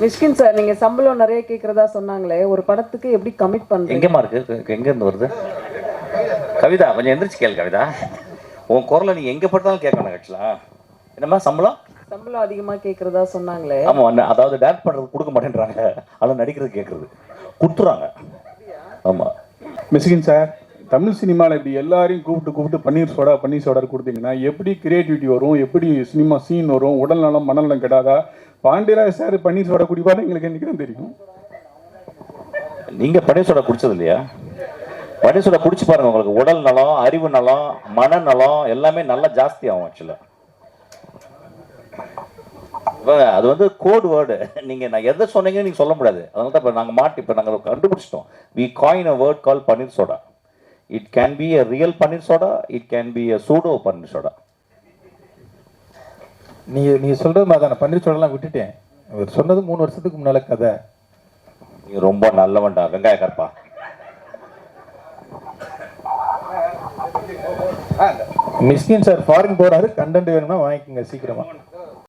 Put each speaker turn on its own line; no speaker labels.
Mysskin sir, நீங்க சம்பளம் நிறைய கேக்குறதா சொன்னாங்களே, ஒரு படத்துக்கு எப்படி கமிட் பண்றீங்க?
எங்கேம்மா இருக்கு? எங்க இருந்து வருது? கவிதா, கொஞ்சம் எந்திரிச்சு கேளு கவிதா. உன் குரலை நீ எங்க பட்டாலும் கேட்கணும் ஆக்சுவலா. என்னம்மா சம்பளம்
அதிகமா கேக்குறதா சொன்னாங்களே.
ஆமா, அதாவது டேரக்ட் பண்றது கொடுக்க மாட்டேன்றாங்க, ஆனால் நடிக்கிறது கேட்கறது கொடுத்துறாங்க. ஆமா
மிஷ்கின் சார், தமிழ் சினிமாவில் இப்படி எல்லாரையும் கூப்பிட்டு பன்னீர் சோடா கொடுத்தீங்கன்னா எப்படி கிரியேட்டிவிட்டி வரும், எப்படி சினிமா சீன் வரும், உடல் நலம் மனநலம் கெடாதா? பாண்டியராஜ் சார் பன்னீர் சோடா குடிப்பாரு எங்களுக்கு என்னைக்கு தெரியும்.
நீங்க பன்னீர் சோடா குடிச்சது இல்லையா? பன்னீர் சோடா குடிச்சு பாருங்க, உங்களுக்கு உடல் நலம், அறிவு நலம், மனநலம் எல்லாமே நல்லா ஜாஸ்தி ஆகும் ஆக்சுவலா. அது வந்து கோட் வேர்டு. நீங்க நான் எதை சொன்னீங்கன்னு நீங்க சொல்ல முடியாது. அதனால தான் இப்போ நாங்கள் கண்டுபிடிச்சிட்டோம். We coin a word call panneer soda. It can be a real panneer soda, it can be a pseudo panneer soda.
நீ சொல்றது மாதிரி நான் பன்னீர் சோடெல்லாம் விட்டுட்டேன். அவர் சொன்னது 3 வருஷத்துக்கு முன்னால கதை.
நீ ரொம்ப நல்லவன்டா வெங்காய கற்பா.
மிஷ்கின் சார் ஃபாரின் போறாரு, கண்டென்ட் வேணும்னா வாங்கிக்கோங்க சீக்கிரமா.